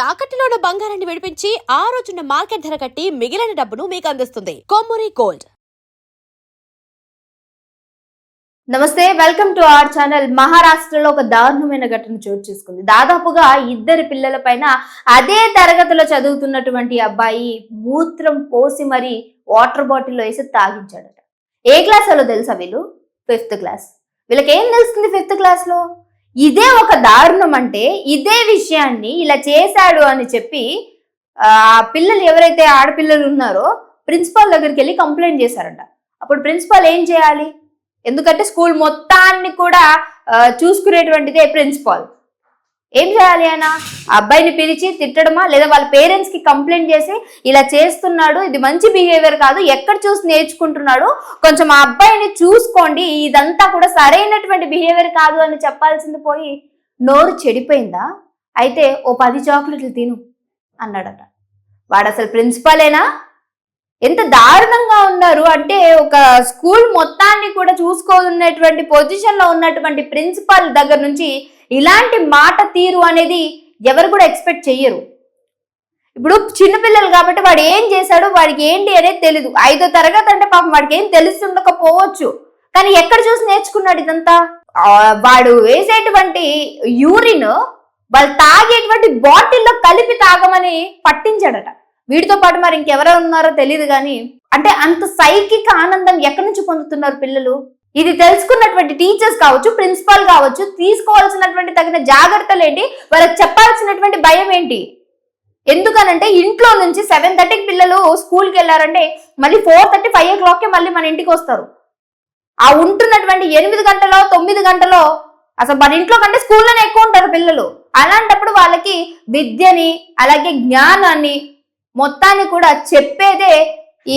తాకట్టులో ఉన్న బంగారాన్ని విడిపించి ఆ రోజున్న మార్కెట్ ధర కట్టి మిగిలిన డబ్బును మీకు అందిస్తుంది కొమ్మూరి గోల్డ్. నమస్తే, వెల్కమ్ టు అవర్ ఛానల్. మహారాష్ట్రలో ఒక దారుణమైన ఘటన చోటు చేసుకుంది. దాదాపుగా 2 పిల్లల పైన అదే తరగతిలో చదువుతున్నటువంటి అబ్బాయి మూత్రం పోసి మరి వాటర్ బాటిల్లో వేసి తాగించాడట. ఏ క్లాస్ లో తెలుసా? వీళ్ళు 5th క్లాస్. వీళ్ళకి ఏం తెలుస్తుంది 5th క్లాస్ లో? ఇదే ఒక దారుణం అంటే ఇదే విషయాన్ని ఇలా చేశాడు అని చెప్పి ఆ పిల్లలు ఎవరైతే ఆడపిల్లలు ఉన్నారో ప్రిన్సిపాల్ దగ్గరికి వెళ్ళి కంప్లైంట్ చేశారంట. అప్పుడు ప్రిన్సిపాల్ ఏం చేయాలి? ఎందుకంటే స్కూల్ మొత్తాన్ని కూడా చూసుకునేటువంటిదే ప్రిన్సిపాల్. ఏం చేయాలి? ఆయన అబ్బాయిని పిలిచి తిట్టడమా, లేదా వాళ్ళ పేరెంట్స్ కి కంప్లైంట్ చేసి ఇలా చేస్తున్నాడు, ఇది మంచి బిహేవియర్ కాదు, ఎక్కడ చూసి నేర్చుకుంటున్నాడు, కొంచెం ఆ అబ్బాయిని చూసుకోండి, ఇదంతా కూడా సరైనటువంటి బిహేవియర్ కాదు అని చెప్పాల్సింది పోయి నోరు చెడిపోయిందా? అయితే ఓ 10 చాక్లెట్లు తిను అన్నాడట. వాడు అసలు ప్రిన్సిపాలేనా? ఎంత దారుణంగా ఉన్నారు అంటే, ఒక స్కూల్ మొత్తాన్ని కూడా చూసుకోవాలన్నటువంటి పొజిషన్ లో ఉన్నటువంటి ప్రిన్సిపాల్ దగ్గర నుంచి ఇలాంటి మాట తీరు అనేది ఎవరు కూడా ఎక్స్పెక్ట్ చెయ్యరు. ఇప్పుడు చిన్నపిల్లలు కాబట్టి వాడు ఏం చేశాడు, వాడికి ఏంటి అనేది తెలీదు. 5వ తరగతి అంటే పాపం వాడికి ఏం తెలుస్తుండకపోవచ్చు, కానీ ఎక్కడ చూసి నేర్చుకున్నాడు ఇదంతా? వాడు వేసేటువంటి యూరిన్ వాళ్ళు తాగేటువంటి బాటిల్లో కలిపి తాగమని పట్టించాడట. వీటితో పాటు మరి ఇంకెవరో ఉన్నారో తెలియదు, కానీ అంటే అంత సైకిక ఆనందం ఎక్కడి నుంచి పొందుతున్నారు పిల్లలు? ఇది తెలుసుకున్నటువంటి టీచర్స్ కావచ్చు, ప్రిన్సిపాల్ కావచ్చు, తీసుకోవాల్సినటువంటి తగిన జాగ్రత్తలు ఏంటి, వాళ్ళకి చెప్పాల్సినటువంటి భయం ఏంటి? ఎందుకనంటే ఇంట్లో నుంచి 7:30కి పిల్లలు స్కూల్కి వెళ్ళారంటే మళ్ళీ 4:30, 5 o'clockకే మళ్ళీ మన ఇంటికి వస్తారు. ఆ ఉంటున్నటువంటి 8 గంటలో 9 గంటలో అసలు మన ఇంట్లో కంటే స్కూల్లోనే ఎక్కువ ఉంటారు పిల్లలు. అలాంటప్పుడు వాళ్ళకి విద్యని అలాగే జ్ఞానాన్ని మొత్తాన్ని కూడా చెప్పేదే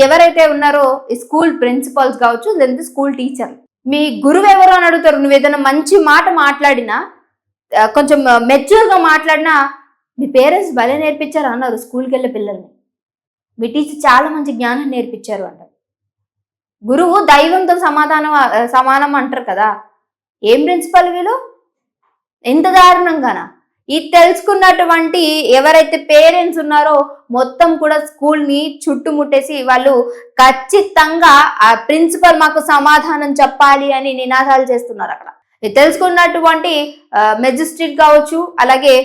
ఎవరైతే ఉన్నారో ఈ స్కూల్ ప్రిన్సిపల్స్ కావచ్చు, లేదంటే స్కూల్ టీచర్లు. మీ గురువు ఎవరు అని అడుగుతారు. నువ్వు ఏదైనా మంచి మాట మాట్లాడినా, కొంచెం మెచ్యూర్గా మాట్లాడినా, మీ పేరెంట్స్ భలే నేర్పించారు అన్నారు స్కూల్కి వెళ్ళే పిల్లల్ని, మీ టీచర్ చాలా మంచి జ్ఞానం నేర్పించారు అంటారు. గురువు దైవంతో సమానం అంటారు కదా. ఏం ప్రిన్సిపల్ వీళ్ళు? ఎంత దారుణంగానా? ఇది తెలుసుకున్నటువంటి ఎవరైతే పేరెంట్స్ ఉన్నారో మొత్తం కూడా స్కూల్ని చుట్టుముట్టేసి వాళ్ళు ఖచ్చితంగా ఆ ప్రిన్సిపల్ మాకు సమాధానం చెప్పాలి అని నినాదాలు చేస్తున్నారు అక్కడ. ఇది తెలుసుకున్నటువంటి మెజిస్ట్రేట్ కావచ్చు, అలాగే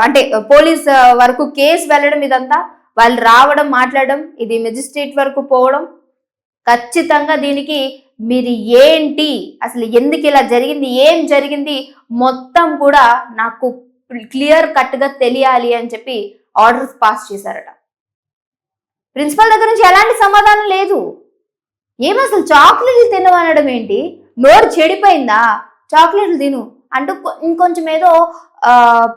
అంటే పోలీస్ వరకు కేసు వెళ్ళడం, ఇదంతా వాళ్ళు రావడం, మాట్లాడడం, ఇది మెజిస్ట్రేట్ వరకు పోవడం. ఖచ్చితంగా దీనికి మీరు ఏంటి, అసలు ఎందుకు ఇలా జరిగింది, ఏం జరిగింది మొత్తం కూడా నాకు క్లియర్ కట్గా తెలియాలి అని చెప్పి ఆర్డర్స్ పాస్ చేశారట. ప్రిన్సిపల్ దగ్గర నుంచి ఎలాంటి సమాధానం లేదు. ఏమసలు చాక్లెట్లు తినవనడం ఏంటి? నోరు చెడిపోయిందా? చాక్లెట్లు తిను అంటూ ఇంకొంచెం ఏదో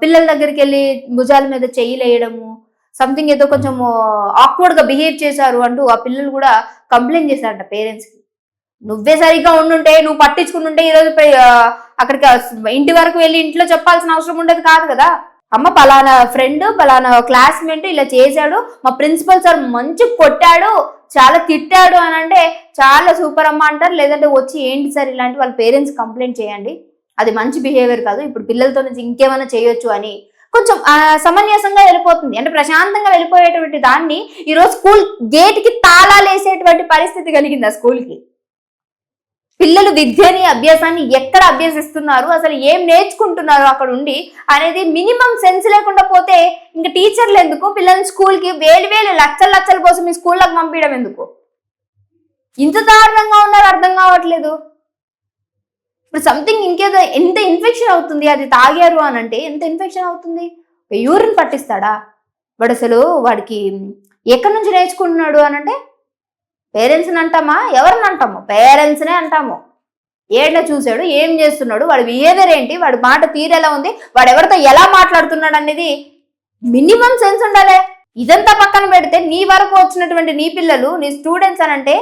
పిల్లల దగ్గరికి వెళ్ళి భుజాల మీద చెయ్యిలేయడము, సంథింగ్ ఏదో కొంచెం ఆక్వర్డ్గా బిహేవ్ చేశారు అంటూ ఆ పిల్లలు కూడా కంప్లైంట్ చేశారట పేరెంట్స్కి. నువ్వే సరిగ్గా ఉండుంటే, నువ్వు పట్టించుకుంటుంటే ఈరోజు అక్కడికి ఇంటి వరకు వెళ్ళి ఇంట్లో చెప్పాల్సిన అవసరం ఉండేది కాదు కదా. అమ్మ పలానా ఫ్రెండ్, పలానా క్లాస్మేట్ ఇలా చేశాడు, మా ప్రిన్సిపల్ సార్ మంచి కొట్టాడు, చాలా తిట్టాడు అని అంటే చాలా సూపర్ అమ్మ అంటారు. లేదంటే వచ్చి ఏంటి సార్ ఇలాంటి వాళ్ళ పేరెంట్స్ కంప్లైంట్ చేయండి, అది మంచి బిహేవియర్ కాదు, ఇప్పుడు పిల్లలతో నుంచి ఇంకేమైనా చేయొచ్చు అని కొంచెం సమన్యాసంగా వెళ్ళిపోతుంది. అంటే ప్రశాంతంగా వెళ్ళిపోయేటువంటి దాన్ని ఈరోజు స్కూల్ గేట్కి తాళాలు వేసేటువంటి పరిస్థితి కలిగింది ఆ స్కూల్కి. పిల్లలు విద్యని, అభ్యాసాన్ని ఎక్కడ అభ్యసిస్తున్నారు, అసలు ఏం నేర్చుకుంటున్నారు అక్కడ ఉండి అనేది మినిమం సెన్స్ లేకుండా పోతే ఇంకా టీచర్లు ఎందుకు? పిల్లల్ని స్కూల్కి వేలు లక్షల కోసం మీ స్కూల్లోకి పంపించడం ఎందుకు? ఇంత దారుణంగా ఉన్నారు, అర్థం కావట్లేదు. ఇప్పుడు సంథింగ్ ఇంకేదో ఎంత ఇన్ఫెక్షన్ అవుతుంది, అది తాగారు అని అంటే ఎంత ఇన్ఫెక్షన్ అవుతుంది? యూరిన్ పట్టిస్తాడా వాడు? అసలు వాడికి ఎక్కడి నుంచి నేర్చుకుంటున్నాడు అని అంటే పేరెంట్స్ని అంటామా? ఎవరిని అంటాము? పేరెంట్స్నే అంటాము. ఏడ్లా చూశాడు, ఏం చేస్తున్నాడు, వాడి బిహేవియర్ ఏంటి, వాడి మాట తీరు ఎలా ఉంది, వాడు ఎవరితో ఎలా మాట్లాడుతున్నాడు అనేది మినిమం సెన్స్ ఉండాలి. ఇదంతా పక్కన పెడితే నీ వరకు వచ్చినటువంటి నీ పిల్లలు, నీ స్టూడెంట్స్ అని అంటే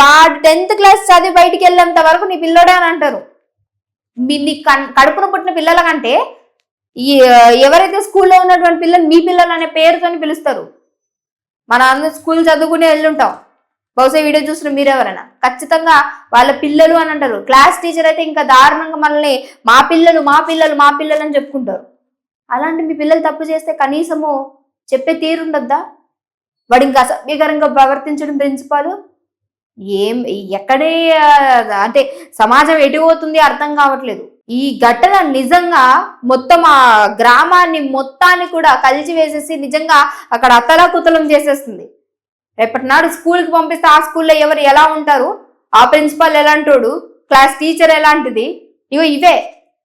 వాడు 10th క్లాస్ చదివి బయటికి వెళ్ళేంత వరకు నీ పిల్లోడే అని అంటారు. నీ కడుపున పుట్టిన పిల్లల కంటే ఎవరైతే స్కూల్లో ఉన్నటువంటి పిల్లలు మీ పిల్లలు అనే పేరుతో పిలుస్తారు. మన అందరూ స్కూల్ చదువుకునే వెళ్ళుంటాం, బహుశా వీడియో చూసిన మీరెవరైనా ఖచ్చితంగా వాళ్ళ పిల్లలు అని అంటారు. క్లాస్ టీచర్ అయితే ఇంకా దారుణంగా మనల్ని మా పిల్లలు అని చెప్పుకుంటారు. అలాంటి మీ పిల్లలు తప్పు చేస్తే కనీసము చెప్పే తీరుండద్దా? వాడు ఇంకా అసభ్యకరంగా ప్రవర్తించడం ప్రిన్సిపాల్ ఎక్కడే అంటే సమాజం ఎటు పోతుంది అర్థం కావట్లేదు. ఈ ఘటన నిజంగా మొత్తం ఆ గ్రామాన్ని మొత్తాన్ని కూడా కలిసి వేసేసి నిజంగా అక్కడ అతలాకుతలం చేసేస్తుంది. రేపటి నాడు స్కూల్కి పంపిస్తే ఆ స్కూల్లో ఎవరు ఎలా ఉంటారు, ఆ ప్రిన్సిపాల్ ఎలాంటోడు, క్లాస్ టీచర్ ఎలాంటిది, ఇవే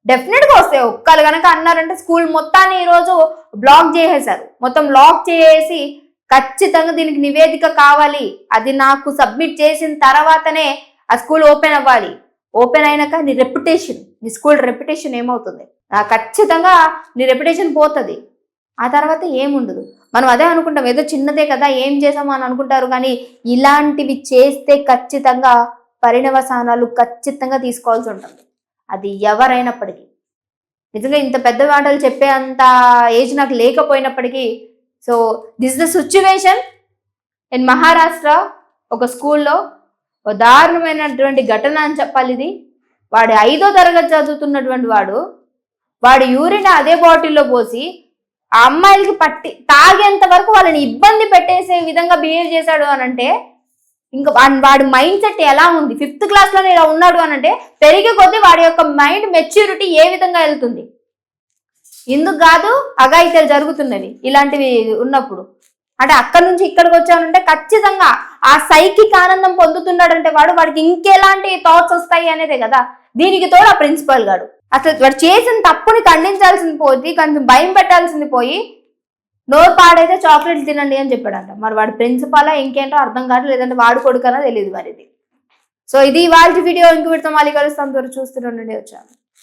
డెఫినెట్గా వస్తాయి. ఒక్కరు కనుక అన్నారంటే స్కూల్ మొత్తాన్ని ఈరోజు బ్లాక్ చేసేశారు. మొత్తం లాక్ చేసి ఖచ్చితంగా దీనికి నివేదిక కావాలి, అది నాకు సబ్మిట్ చేసిన తర్వాతనే ఆ స్కూల్ ఓపెన్ అవ్వాలి. ఓపెన్ అయినాక నీ రెప్యుటేషన్, నీ స్కూల్ రెప్యుటేషన్ ఏమవుతుంది? ఖచ్చితంగా నీ రెప్యుటేషన్ పోతుంది. ఆ తర్వాత ఏముండదు. మనం అదే అనుకుంటాం, ఏదో చిన్నదే కదా ఏం చేసామో అని అనుకుంటారు. కానీ ఇలాంటివి చేస్తే ఖచ్చితంగా పరిణవసానాలు ఖచ్చితంగా తీసుకోవాల్సి ఉంటుంది, అది ఎవరైనప్పటికీ. నిజంగా ఇంత పెద్ద మాటలు చెప్పే అంత ఏజ్ నాకు లేకపోయినప్పటికీ, so this the situation in Maharashtra. ఒక స్కూల్లో దారుణమైనటువంటి ఘటన అని చెప్పాలి ఇది. వాడు 5వ తరగతి చదువుతున్నటువంటి వాడు యూరిన్ అదే బాటిల్లో పోసి ఆ అమ్మాయిలకి పట్టి తాగేంత వరకు వాళ్ళని ఇబ్బంది పెట్టేసే విధంగా బిహేవ్ చేశాడు అని అంటే ఇంకా వాడి మైండ్ సెట్ ఎలా ఉంది? 5th క్లాస్లోనే ఇలా ఉన్నాడు అని అంటే పెరిగే కొద్దీ వాడి యొక్క మైండ్ మెచ్యూరిటీ ఏ విధంగా వెళ్తుంది? ఇందుకు కాదు అఘాయిత్యాలు జరుగుతున్నవి ఇలాంటివి ఉన్నప్పుడు. అంటే అక్కడి నుంచి ఇక్కడికి వచ్చానంటే ఖచ్చితంగా ఆ సైకిక్ ఆనందం పొందుతున్నాడంటే వాడికి ఇంకెలాంటి థాట్స్ వస్తాయి అనేదే కదా. దీనికి తోడు ఆ ప్రిన్సిపల్ గాడు అసలు వాడు చేసిన తప్పుని ఖండించాల్సింది పోయి కొంచెం భయం పెట్టాల్సింది పోయి నోరు పాడైతే చాక్లెట్లు తినండి అని చెప్పాడంట. మరి వాడు ప్రిన్సిపాలా ఇంకేంటో అర్థం కాదు, లేదంటే వాడు కొడుకనా తెలియదు మరి ఇది. సో ఇది వాళ్ళ వీడియో. ఇంక వీటితో మళ్ళీ కలుస్తాం, చూస్తూనే వచ్చాను.